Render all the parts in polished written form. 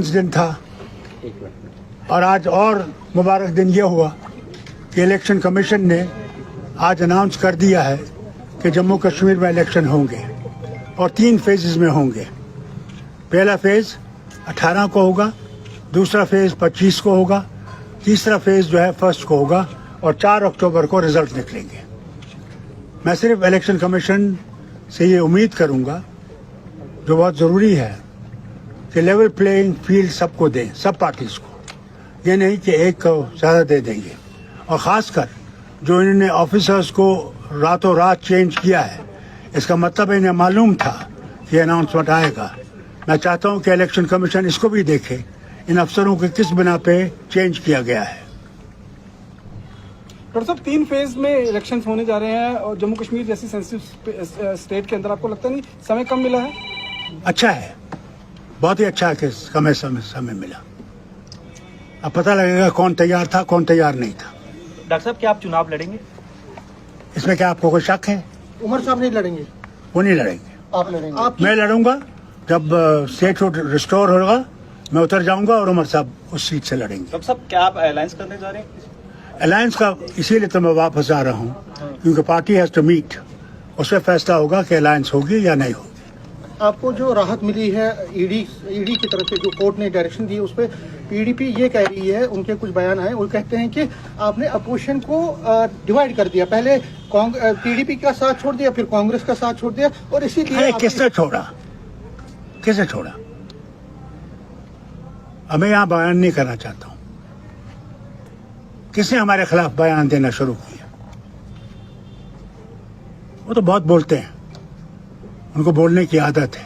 दिन था और आज और मुबारक दिन ये हुआ कि इलेक्शन कमीशन ने आज अनाउंस कर दिया है कि जम्मू कश्मीर में इलेक्शन होंगे और 3 फेजेस में होंगे। पहला फेज 18 को होगा, दूसरा फेज 25 को होगा, तीसरा फेज जो है 1 को होगा और 4 अक्टूबर को रिजल्ट निकलेंगे। मैं सिर्फ इलेक्शन कमीशन से ये उम्मीद करूंगा, जो बहुत ज़रूरी है, कि लेवल प्लेइंग फील्ड सबको दें, सब पार्टीज को, ये नहीं कि एक को ज़्यादा दे देंगे। और ख़ासकर जो इन्होंने ऑफिसर्स को रातों रात चेंज किया है, इसका मतलब इन्हें मालूम था कि अनाउंसमेंट आएगा। मैं चाहता हूं कि इलेक्शन कमीशन इसको भी देखे, इन अफसरों को किस बिना पे चेंज किया गया है। डॉक्टर साहब 3 फेज में इलेक्शंस होने जा रहे हैं और जम्मू कश्मीर जैसी सेंसिटिव स्टेट के अंदर आपको लगता नहीं समय कम मिला है? अच्छा है, बहुत ही अच्छा है कि समय मिला। अब पता लगेगा कौन तैयार था, कौन तैयार नहीं था। डॉक्टर साहब क्या आप चुनाव लड़ेंगे? इसमें क्या आपको कोई शक है? उमर साहब नहीं लड़ेंगे? वो नहीं लड़ेंगे। आप लड़ेंगे? मैं लड़ूंगा। जब स्टेटहुड रिस्टोर होगा मैं उतर जाऊंगा और उमर साहब उस सीट से लड़ेंगे। डॉक्टर साहब क्या आप अलायंस करने जा रहे हैं? अलायंस का इसीलिए तो मैं वापस आ रहा हूँ क्योंकि पार्टी हैज टू मीट, उसमें फैसला होगा कि अलायंस होगी या नहीं होगी। आपको जो राहत मिली है ईडी की तरफ से, जो कोर्ट ने डायरेक्शन दी है, उस पर पीडीपी ये कह रही है, उनके कुछ बयान आए, वो कहते हैं कि आपने अपोजिशन को डिवाइड कर दिया, पहले पीडीपी का साथ छोड़ दिया, फिर कांग्रेस का साथ छोड़ दिया, और इसीलिए किसने छोड़ा? किसने छोड़ा? अब मैं यहाँ बयान नहीं करना चाहता हूँ। किसने हमारे खिलाफ बयान देना शुरू किया? वो तो बहुत बोलते हैं, उनको बोलने की आदत है।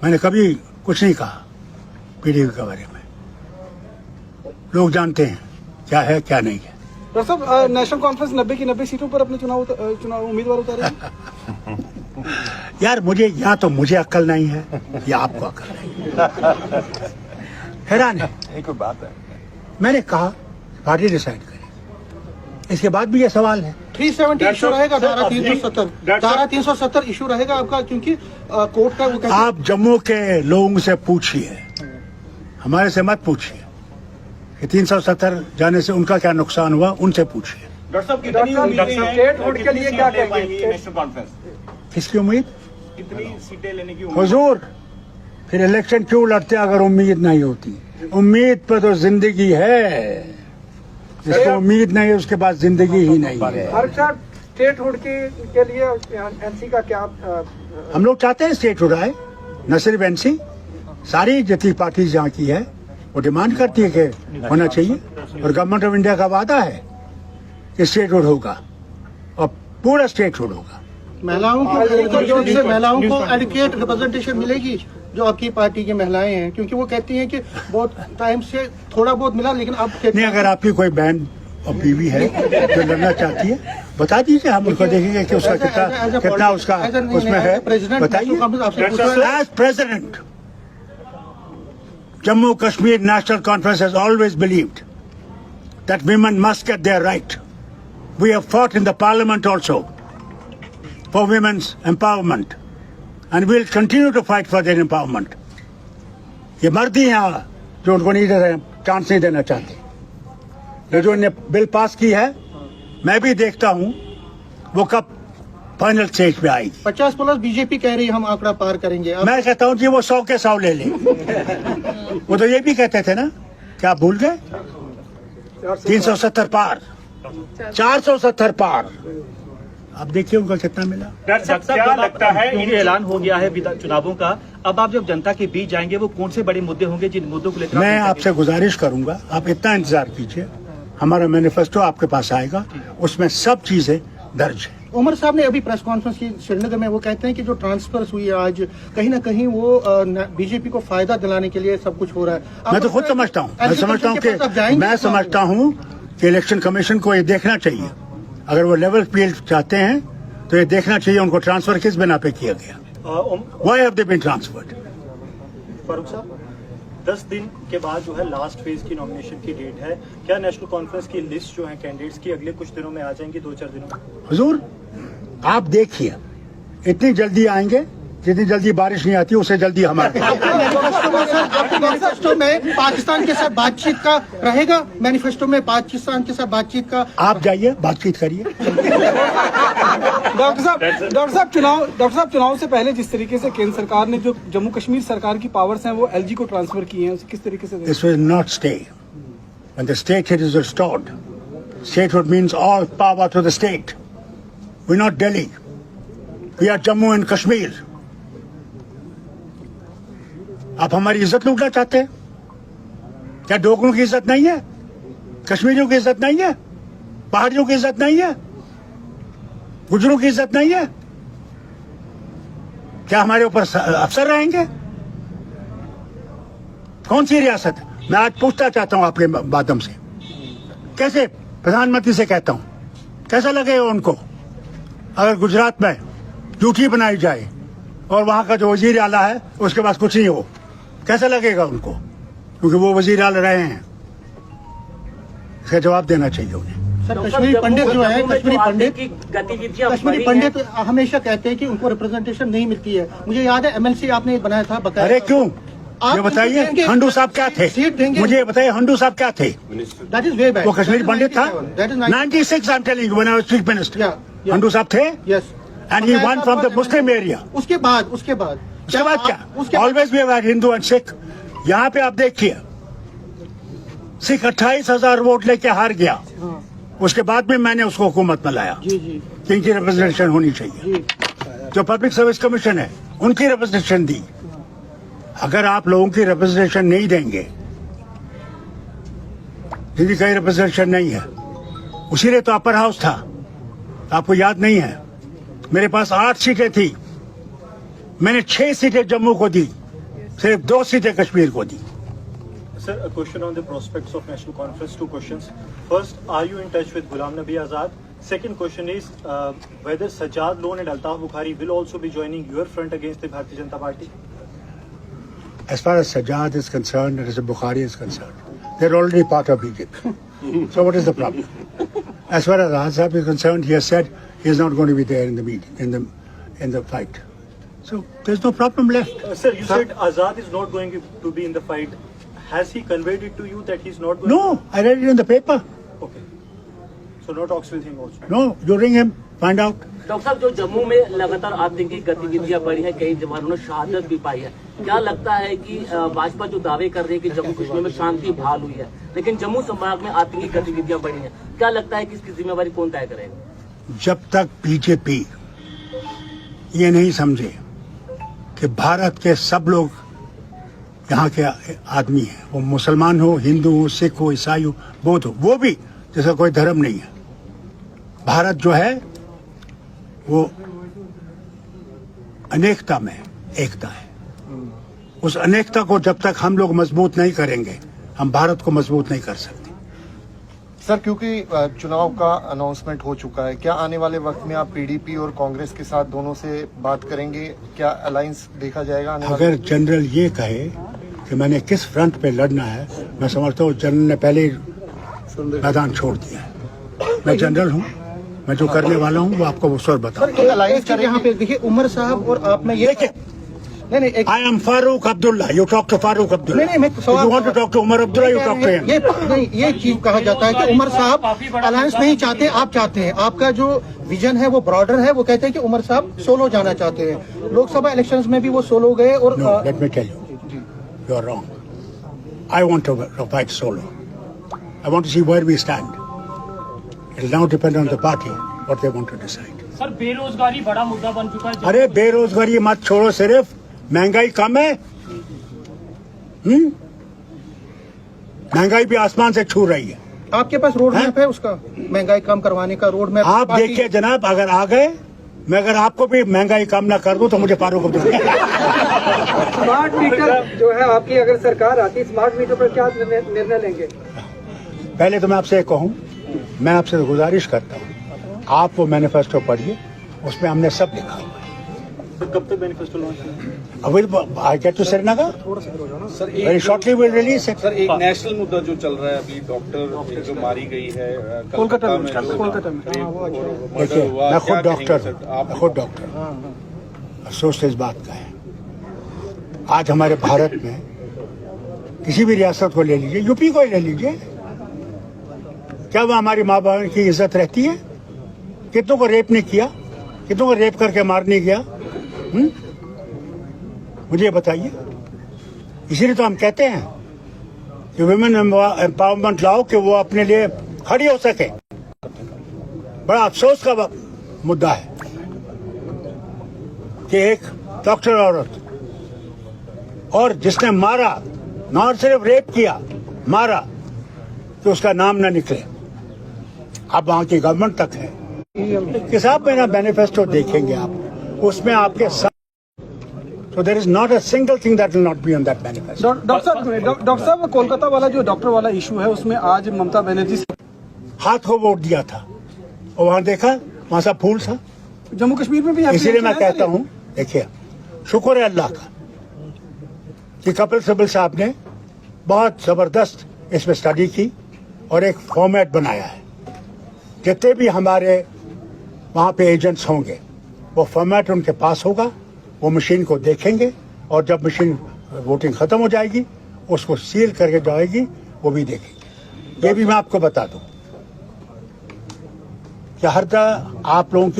मैंने कभी कुछ नहीं कहा पीडीपी के बारे में। लोग जानते हैं क्या है क्या नहीं है। डॉक्टर साहब नेशनल कॉन्फ्रेंस 90 की 90 सीटों पर अपने चुनाव उम्मीदवार उतारे। यार मुझे अक्ल नहीं है या आपको अक्ल नहीं? हैरान है। एक बात है, मैंने कहा पार्टी डिसाइड करे, इसके बाद भी ये सवाल है। 370 इशू रहेगा, धारा 370 इशू रहेगा आपका, क्योंकि कोर्ट का वो आप जम्मू के लोगों से पूछिए, हमारे से मत पूछिए कि 370 जाने से उनका क्या नुकसान हुआ, उनसे पूछिए। डॉक्टर साहब कितनी उम्मीद के लिए क्या कहेंगे नेशनल कॉन्फ्रेंस? किसकी उम्मीद? कितनी सीटें लेने की उम्मीद? हुजूर, फिर इलेक्शन क्यों लड़ते अगर उम्मीद नहीं होती? उम्मीद पर तो जिंदगी है, जिसको उम्मीद नहीं है उसके पास जिंदगी ही नहीं है। स्टेटहुड के लिए एनसी का क्या? हम लोग चाहते हैं स्टेटहुड आए, न सिर्फ एनसी, सारी जितनी पार्टी जहाँ की है वो डिमांड करती है कि होना चाहिए, और गवर्नमेंट ऑफ इंडिया का वादा है कि स्टेटहुड होगा और पूरा स्टेटहुड होगा। महिलाओं को एडुकेट रिप्रेजेंटेशन मिलेगी जो आपकी पार्टी की महिलाएं हैं, क्योंकि वो कहती हैं कि बहुत टाइम से थोड़ा बहुत मिला, लेकिन अब नहीं, अगर आपकी कोई बहन और बीवी है जो लड़ना चाहती है बता दीजिए, हम उसको देखेंगे कि उसका कितना उसका उसमें है, बताइए। As president Jammu Kashmir National Conference has always believed that women must get their right. We have fought in the parliament also for women's empowerment and we'll continue to fight for their empowerment. ये मर्द ही यहाँ जो उनको नहीं दे रहे, chance नहीं देना चाहते। ये जो इन्हें बिल पास की है, मैं भी देखता हूँ वो कब फाइनल स्टेज पे आएगी। 50+ बीजेपी कह रही है हम आंकड़ा पार करेंगे। मैं कहता हूँ जी वो 100 के 100 ले ले। वो तो ये भी कहते थे ना, क्या आप भूल गए? 370 पार, 470 पार। अब देखिए उनका कितना मिला। क्या लगता है, ये ऐलान हो गया है चुनावों का, अब आप जब जनता के बीच जाएंगे वो कौन से बड़े मुद्दे होंगे जिन मुद्दों को लेकर? मैं आपसे गुजारिश करूंगा, आप इतना इंतजार कीजिए, हमारा मैनिफेस्टो आपके पास आएगा, उसमें सब चीजें दर्ज है। उमर साहब ने अभी प्रेस कॉन्फ्रेंस की श्रीनगर में, वो कहते हैं कि जो ट्रांसफर्स हुई है आज, कहीं ना कहीं वो बीजेपी को फायदा दिलाने के लिए सब कुछ हो रहा है। मैं तो खुद समझता हूँ, मैं समझता हूँ कि इलेक्शन कमीशन को ये देखना चाहिए, अगर वो लेवल फील्ड चाहते हैं तो ये देखना चाहिए उनको ट्रांसफर किस बिना पे किया गया। Why have they been transferred? Farooq साहब, 10 दिन के बाद जो है लास्ट फेज की नॉमिनेशन की डेट है, क्या नेशनल कॉन्फ्रेंस की लिस्ट जो है कैंडिडेट्स की अगले कुछ दिनों में आ जाएंगी, 2-4 दिनों में? हुजूर, आप देखिए, इतनी जल्दी आएंगे, जितनी जल्दी बारिश नहीं आती उससे जल्दी हमारे मैनिफेस्टो में पाकिस्तान के साथ बातचीत का रहेगा, मैनिफेस्टो में पाकिस्तान के साथ बातचीत का। आप जाइए, बातचीत करिए। डॉक्टर साहब चुनाव से पहले जिस तरीके से केंद्र सरकार ने जो जम्मू कश्मीर सरकार की पावर्स हैं वो एलजी को ट्रांसफर की हैं, उसे किस तरीके से This will not stay. When the statehood is restored, statehood means all power to the state. We're not Delhi. We are Jammu and Kashmir. आप हमारी इज्जत लूटना चाहते हैं क्या? डोगरों की इज्जत नहीं है? कश्मीरियों की इज्जत नहीं है? पहाड़ियों की इज्जत नहीं है? गुजरों की इज्जत नहीं है? क्या हमारे ऊपर अफसर रहेंगे? कौन सी रियासत? मैं आज पूछना चाहता हूं आपके माध्यम से, कैसे प्रधानमंत्री से कहता हूं, कैसा लगेगा उनको अगर गुजरात में ड्यूटी बनाई जाए और वहां का जो वजीर आला है उसके पास कुछ नहीं हो? कैसा लगेगा उनको? क्योंकि वो वजीर आला रहे हैं। इसका जवाब देना चाहिए उन्हें। सर, कश्मीरी पंडित जो है, कश्मीरी पंडित हमेशा कहते हैं कि उनको रिप्रेजेंटेशन नहीं मिलती है। मुझे याद है एमएलसी आपने बनाया था, बकाया। अरे क्यों? ये बताइए, हंडू साहब क्या थे? मुझे बताइए, हंडू साहब क्या थे? That is way back. वो कश्मीरी पंडित था। 96 I am telling you, when I was chief minister. Handoo साहब थे। Yes. And he one from the Muslim area. उसके बाद क्या? Always we have Hindu and Sikh. यहाँ पे आप देखिए, सिख 28,000 वोट लेके हार गया। उसके बाद में मैंने उसको हुकूमत में लाया। इनकी रिप्रेजेंटेशन होनी चाहिए। जो पब्लिक सर्विस कमीशन है उनकी रिप्रेजेंटेशन दी। अगर आप लोगों की रिप्रेजेंटेशन नहीं देंगे, जिनकी कहीं रिप्रेजेंटेशन नहीं है, उसीलिए तो अपर हाउस था, आपको याद नहीं है? मेरे पास 8 सीटें थी, मैंने 6 सीटें जम्मू को दी, सिर्फ 2 सीटें कश्मीर को दी। Sir, a question on the prospects of national conference. 2 questions. First, are you in touch with Ghulam Nabi Azad? Second question is whether Sajjad Lone and Altaf Bukhari will also be joining your front against the Bharatiya Janata Party? As far as Sajjad is concerned and as Bukhari is concerned, they're already part of BJP. So what is the problem? As far as Azad is concerned, he has said he is not going to be there in the meeting, in the fight. So there's no problem left. Sir, you said Azad is not going to be in the fight. Has he conveyed it to you that he's not going? No, I read it in the paper. Okay. So no talks with him also? No, you ring him, find out. Doctor साहब, जो जम्मू में लगातार आतंकी गतिविधियां बढ़ी है, कई जवानों ने शहादत भी पाई है, क्या लगता है कि भाजपा जो दावे कर रही है कि जम्मू कश्मीर में शांति बहाल हुई है, लेकिन जम्मू संभाग में आतंकी गतिविधियां बढ़ी हैं, क्या लगता है कि इसकी जिम्मेवारी कौन तय करेगा? जब तक बीजेपी ये नहीं समझे कि भारत के सब लोग यहाँ के आदमी हैं, वो मुसलमान हो, हिंदू हो, सिख हो, ईसाई हो, बौद्ध हो, वो भी जैसा कोई धर्म नहीं है। भारत जो है वो अनेकता में एकता है। उस अनेकता को जब तक हम लोग मजबूत नहीं करेंगे, हम भारत को मजबूत नहीं कर सकते। सर, क्योंकि चुनाव का अनाउंसमेंट हो चुका है, क्या आने वाले वक्त में आप पीडीपी और कांग्रेस के साथ दोनों से बात करेंगे? क्या अलायंस देखा जाएगा आने वाले? अगर जनरल ये कहे कि मैंने किस फ्रंट पे लड़ना है, मैं समझता हूँ जनरल ने पहले ही मैदान छोड़ दिया है। मैं जनरल हूँ, मैं जो करने वाला हूँ वो आपको उस वक्त बताऊँ। अलायंस यहाँ पे देखिए, उमर साहब और आप में ये देखिए, I am Farooq Abdullah. You talk to Farooq Abdullah. नहीं, मैं If you want to talk to Umar Abdullah, you talk to him. ये नहीं, ये चीज कहा जाता है कि उमर साहब अलायंस नहीं चाहते, आप चाहते हैं। आपका जो विजन है वो ब्रॉडर है, वो कहते हैं कि उमर साहब सोलो जाना चाहते हैं। लोकसभा इलेक्शंस में भी वो सोलो गए और No, let me tell you, you are wrong. I want to fight solo. I want to see where we stand. It will now depend on the party what they want to decide. Sir, बेरोजगारी बड़ा मुद्दा बन चुका है। अरे बेरोजगारी मत छोड़ो, सिर्फ महंगाई कम है। महंगाई भी आसमान से छू रही है। आपके पास रोड मैप है उसका, महंगाई कम करवाने का रोड मैप? आप देखिए जनाब, अगर आ गए, मैं अगर आपको भी महंगाई कम ना कर दूं तो मुझे फारूक अब्दुल्ला। स्मार्ट मीटर जो है आपकी अगर सरकार आती, स्मार्ट मीटर पर क्या निर्णय लेंगे? पहले तो मैं आपसे कहूं, मैं आपसे गुजारिश करता हूं, आप वो मैनिफेस्टो पढ़िए, उसमें हमने सब लिखा हुआ है। तो कब तक मैनिफेस्टो लॉन्च होगा? अभी I get to Srinagar, very shortly will release it. Sir, एक नेशनल मुद्दा जो चल रहा है अभी, डॉक्टर जो मारी गई है कोलकाता में, देखिए, मैं खुद डॉक्टर हूँ, अफसोस इस बात का है आज हमारे भारत में किसी भी रियासत को ले लीजिए, यूपी को ही ले लीजिए, क्या वो हमारी माँ बहन की इज्जत रहती है? कितनों को रेप नहीं किया, कितनों को रेप करके मार नहीं गया? मुझे बताइए। इसीलिए तो हम कहते हैं कि वुमेन एम्पावरमेंट लाओ कि वो अपने लिए खड़ी हो सके। बड़ा अफसोस का मुद्दा है कि एक डॉक्टर औरत और जिसने मारा, न सिर्फ रेप किया, मारा, तो उसका नाम ना निकले। अब वहां की गवर्नमेंट तक है कि साहब मेरा मैनिफेस्टो देखेंगे आप, उसमें आपके साथ, so there is not a single thing that will not be on that manifesto. Doctor साहब, कोलकाता वाला जो डॉक्टर वाला इशू है, उसमें आज ममता बनर्जी हाथ को वोट दिया था और वहां देखा, वहां सब फूल था। जम्मू कश्मीर में भी इसीलिए मैं कहता हूं, देखिए, शुक्र है अल्लाह का कि कपिल सिब्बल साहब ने बहुत जबरदस्त इसमें स्टडी की और एक फॉर्मेट बनाया है। जितने भी हमारे वहां पे एजेंट्स होंगे, वो फॉर्मेट उनके पास होगा, वो मशीन को देखेंगे और जब मशीन वोटिंग खत्म हो जाएगी उसको सील करके जाएगी, वो भी देखेंगे। ये भी मैं आपको बता दूं कि हर तरह आप लोगों की